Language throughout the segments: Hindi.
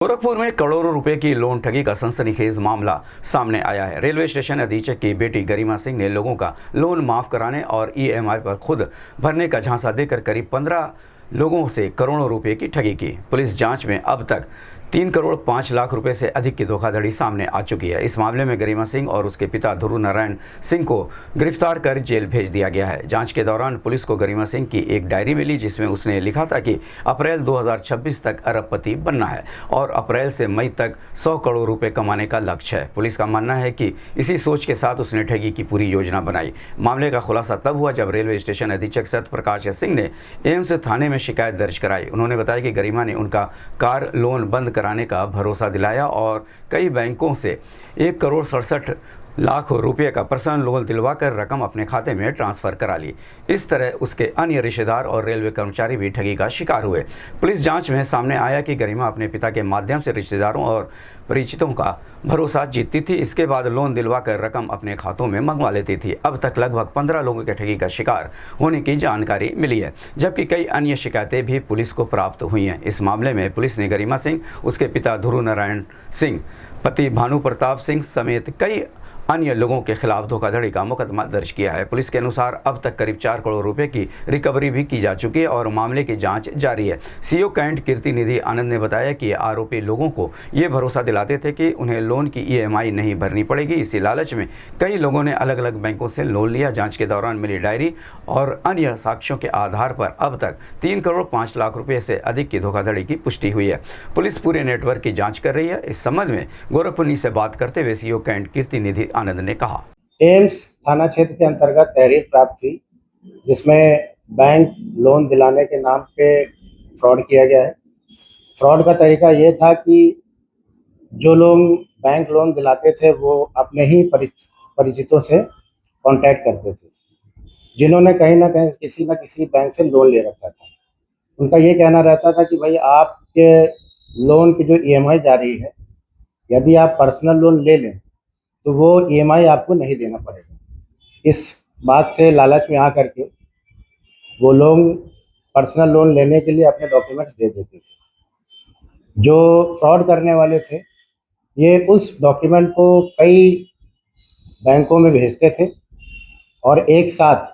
गोरखपुर में करोड़ों रुपए की लोन ठगी का सनसनीखेज मामला सामने आया है। रेलवे स्टेशन अधीक्षक की बेटी गरिमा सिंह ने लोगों का लोन माफ कराने और ईएमआई पर खुद भरने का झांसा देकर करीब 15 लोगों से करोड़ों रुपए की ठगी की। पुलिस जांच में अब तक 3 करोड़ 5 लाख रुपए से अधिक की धोखाधड़ी सामने आ चुकी है। इस मामले में गरिमा सिंह और उसके पिता ध्रुव नारायण सिंह को गिरफ्तार कर जेल भेज दिया गया है। जांच के दौरान पुलिस को गरिमा सिंह की एक डायरी मिली जिसमें उसने लिखा था कि अप्रैल 2026 तक अरबपति बनना है और अप्रैल से मई तक 100 करोड़ रुपए कमाने का लक्ष्य है। पुलिस का मानना है कि इसी सोच के साथ उसने ठगी की पूरी योजना बनाई। मामले का खुलासा तब हुआ जब रेलवे स्टेशन अधीक्षक सत्यप्रकाश सिंह ने एम्स थाने में शिकायत दर्ज कराई। उन्होंने बताया कि गरिमा ने उनका कार लोन बंद कराने का भरोसा दिलाया और कई बैंकों से 1 करोड़ 67 लाख रुपए का पर्सनल लोन दिलवाकर रकम अपने खाते में ट्रांसफर करा ली। इस तरह उसके अन्य रिश्तेदार और रेलवे कर्मचारी भी ठगी का शिकार हुए। पुलिस जांच में सामने आया कि गरिमा अपने पिता के माध्यम से रिश्तेदारों और परिचितों का भरोसा जीतती थी। इसके बाद लोन दिलवाकर रकम अपने खातों में मंगवा लेती थी। अब तक लगभग 15 लोगों के ठगी का शिकार होने की जानकारी मिली है, जबकि कई अन्य शिकायतें भी पुलिस को प्राप्त हुई हैं। इस मामले में पुलिस ने गरिमा सिंह, उसके पिता ध्रुव नारायण सिंह, पति भानु प्रताप सिंह समेत कई अन्य लोगों के खिलाफ धोखाधड़ी का मुकदमा दर्ज किया है। पुलिस के अनुसार अब तक करीब 4 करोड़ रुपए की रिकवरी भी की जा चुकी है और मामले की जांच जारी है। सीओ कैंट कीर्ति निधि आनंद ने बताया कि आरोपी लोगों को ये भरोसा दिलाते थे कि उन्हें लोन की ईएमआई नहीं भरनी पड़ेगी। इसी लालच में कई लोगों ने अलग अलग बैंकों से लोन लिया। जांच के दौरान मिली डायरी और अन्य साक्ष्यों के आधार पर अब तक 3 करोड़ 5 लाख रुपए से अधिक की धोखाधड़ी की पुष्टि हुई है। पुलिस पूरे नेटवर्क की जाँच कर रही है। इस संबंध में गोरखपुर से बात करते हुए सीओ कैंट कीर्ति निधि आनंद ने कहा, एम्स थाना क्षेत्र के अंतर्गत तहरीर प्राप्त हुई जिसमें बैंक लोन दिलाने के नाम पे फ्रॉड किया गया है। फ्रॉड का तरीका ये था कि जो लोग बैंक लोन दिलाते थे वो अपने ही परिचितों से कांटेक्ट करते थे, जिन्होंने कहीं ना कहीं किसी न किसी बैंक से लोन ले रखा था। उनका ये कहना रहता था कि भाई आपके लोन की जो ईएमआई जा रही है, यदि आप पर्सनल लोन ले लें तो वो ईएमआई आपको नहीं देना पड़ेगा। इस बात से लालच में आ करके वो लोग पर्सनल लोन लेने के लिए अपने डॉक्यूमेंट्स दे देते थे। जो फ्रॉड करने वाले थे ये उस डॉक्यूमेंट को कई बैंकों में भेजते थे और एक साथ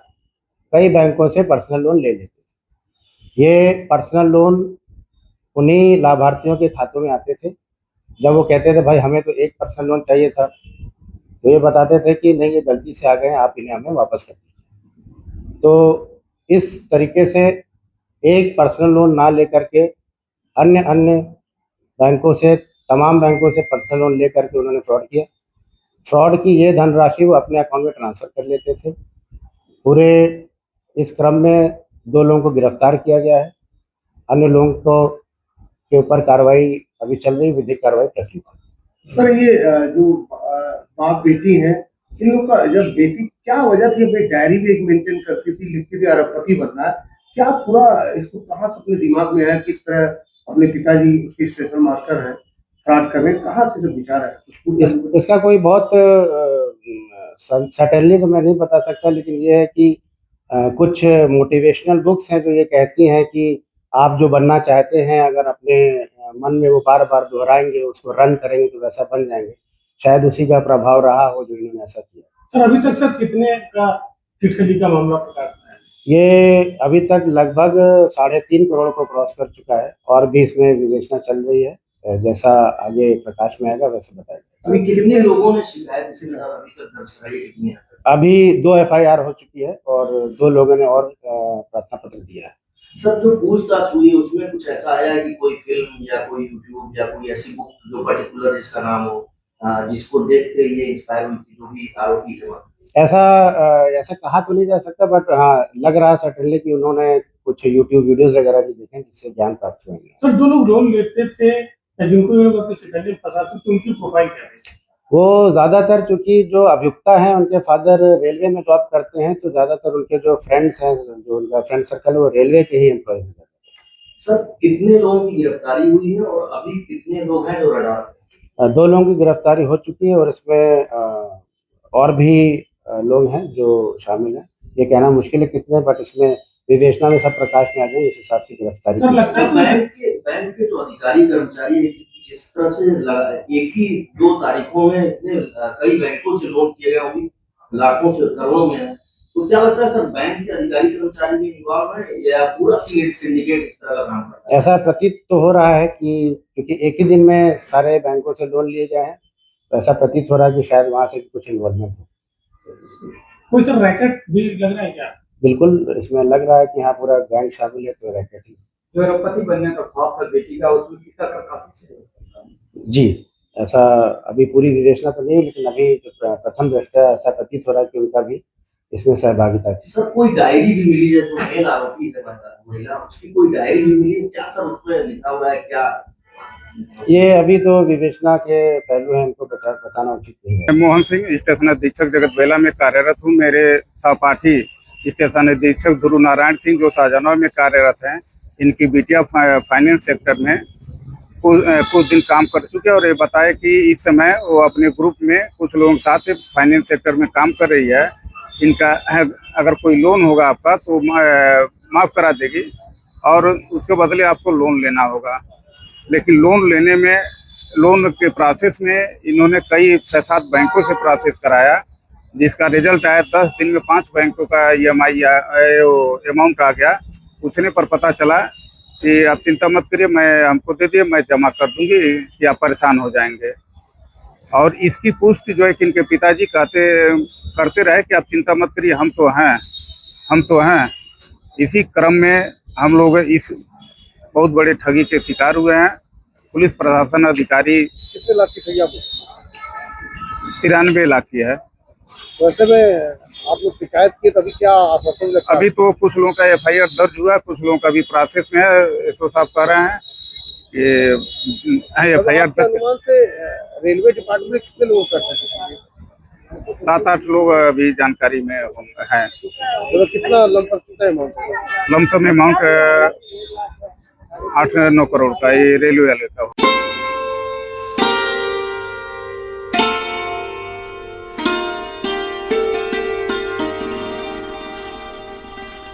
कई बैंकों से पर्सनल लोन ले लेते थे। ये पर्सनल लोन उन्हीं लाभार्थियों के खातों में आते थे। जब वो कहते थे भाई हमें तो एक पर्सनल लोन चाहिए था, तो ये बताते थे कि नहीं, ये गलती से आ गए हैं, आप इन्हें हमें वापस कर दीजिए। तो इस तरीके से एक पर्सनल लोन ना लेकर के अन्य अन्य बैंकों से, तमाम बैंकों से पर्सनल लोन लेकर के उन्होंने फ्रॉड किया। फ्रॉड की ये धनराशि वो अपने अकाउंट में ट्रांसफ़र कर लेते थे। पूरे इस क्रम में 2 लोगों को गिरफ्तार किया गया है। अन्य लोगों को के ऊपर कार्रवाई अभी चल रही, विधिक कार्रवाई प्रचलित है। सर ये जो बाप बेटी हैं, इन लोग का जब बेटी क्या वजह थी, अपनी डायरी भी एक मेंटेन करती थी, लिखती थी अरबपति बनना है, क्या पूरा इसको कहाँ से अपने दिमाग में आया, किस तरह अपने पिताजी उसके स्टेशन मास्टर हैं, फ्रॉड कर रहे हैं, कहाँ से सब विचार है? इसका कोई बहुत सर्टेनली तो मैं नहीं बता सकता, लेकिन ये है कि कुछ मोटिवेशनल बुक्स हैं जो ये कहती हैं कि आप जो बनना चाहते हैं अगर अपने मन में वो बार बार दोहराएंगे, उसको रन करेंगे तो वैसा बन जाएंगे। शायद उसी का प्रभाव रहा हो जो इन्होंने ऐसा किया। सर अभी तक सर कितने का चिटखली का मामला प्रकाश में है? ये अभी तक लगभग 3.5 करोड़ को क्रॉस कर चुका है और भी इसमें विवेचना चल रही है। जैसा आगे प्रकाश में आएगा वैसे बताएगा। अभी कितने लोगों ने शिकायत अभी तक दर्ज कराई है? अभी 2 एफआईआर हो चुकी है और 2 लोगों ने और प्रार्थना पत्र दिया है। सर जो पूछताछ हुई है उसमें कुछ ऐसा आया है कि कोई फिल्म या कोई यूट्यूब या कोई ऐसी बुक जो पर्टिकुलर जिसका नाम हो, जिसको देख के ये इंस्पायर हुई थी जो भी आरोपी है? ऐसा कहा तो नहीं जा सकता, बट हाँ लग रहा है सर्टेनली कि उन्होंने कुछ यूट्यूब वीडियोस वगैरह भी देखे जिससे ज्ञान प्राप्त हुए। सर जो लोग लोन लेते थे या जिनको ये लोग अपने शिकंजे में फंसाते थे उनकी प्रोफाइल क्या है? वो ज़्यादातर चूंकि जो अभियुक्ता हैं उनके फादर रेलवे में जॉब करते हैं, तो ज़्यादातर उनके जो फ्रेंड्स हैं, जो उनका फ्रेंड सर्कल है वो रेलवे के ही एम्प्लॉयज हैं। सर कितने लोगों की गिरफ्तारी हुई है और अभी कितने लोग हैं जो रडार पे? 2 लोगों की गिरफ्तारी हो चुकी है और इसमें और भी लोग हैं जो शामिल हैं। ये कहना मुश्किल है कितने, बट इसमें विवेचना में सब प्रकाश में आ जाए, उस हिसाब से गिरफ्तारी। बैंक के जो अधिकारी कर्मचारी है जिस तरह से एक ही 2 तारीखों में इतने कई बैंकों से लोन किए गए, वो भी लाखों से करोड़ों में है, तो क्या लगता है सर बैंक के अधिकारी कर्मचारी भी इन्वॉल्व है या पूरा सिंडिकेट इस तरह का काम करता है? ऐसा प्रतीत तो हो रहा है कि क्योंकि एक ही दिन में सारे बैंकों से लोन लिए गए हैं, तो ऐसा प्रतीत हो रहा है कि शायद वहाँ से कुछ इन्वॉल्वमेंट हो। कोई सर रैकेट भी लग रहा है क्या? बिल्कुल इसमें लग रहा है कि हाँ पूरा गैंग शामिल है, तो रैकेट ही। जो अरबपति बनने का ख्वाब था बेटी का, उसमें पिता का काफी सहयोग था। जी, ऐसा अभी पूरी विवेचना तो नहीं, लेकिन अभी जो प्रथम दृष्टया ऐसा प्रतीत हो रहा है कि उनका भी इसमें सहभागिता थी। सर कोई डायरी भी मिली है जो मेन आरोपी है महिला, उसकी कोई डायरी भी मिली है क्या सर? उसमें लिखा हुआ है क्या? ये अभी तो विवेचना के पहलू हैं, इनको बताना उचित नहीं है। मोहन सिंह, स्टेशन अधीक्षक जगतबेला में कार्यरत हूँ। मेरे सहपाठी स्टेशन अधीक्षक ध्रुव नारायण सिंह जो शाहजहां में कार्यरत हैं, इनकी बिटिया फाइनेंस सेक्टर में कुछ दिन काम कर चुके हैं और ये बताया कि इस समय वो अपने ग्रुप में कुछ लोगों के साथ फाइनेंस सेक्टर में काम कर रही है। इनका अगर कोई लोन होगा आपका तो माफ़ करा देगी और उसके बदले आपको लोन लेना होगा। लेकिन लोन के प्रोसेस में इन्होंने कई 6-7 बैंकों से प्रोसेस कराया, जिसका रिजल्ट आया 10 दिन में 5 बैंकों का EMI अमाउंट आ गया। पूछने पर पता चला कि आप चिंता मत करिए, हमको दे दिए, मैं जमा कर दूंगी, कि आप परेशान हो जाएंगे। और इसकी पुष्टि जो है कि इनके पिताजी करते रहे कि आप चिंता मत करिए, हम तो हैं। इसी क्रम में हम लोग इस बहुत बड़े ठगी के शिकार हुए हैं। पुलिस प्रशासन अधिकारी कितने लाख की ठगी आपको? 93 लाख की है। वैसे में आप लोग शिकायत किए तभी क्या आश्वासन लगता है? अभी तो कुछ लोगों का FIR दर्ज हुआ है, कुछ लोगों का भी प्रोसेस में है। एसओ साहब कह रहे हैं कि FIR आपके अनुमान से रेलवे डिपार्टमेंट में कितने लोगों का ठगी? 7-8 लोग अभी जानकारी में हैं। मतलब कितना अमाउंट? लमसम अमाउंट 8-9 करोड़ का ये रेलवे वाले का।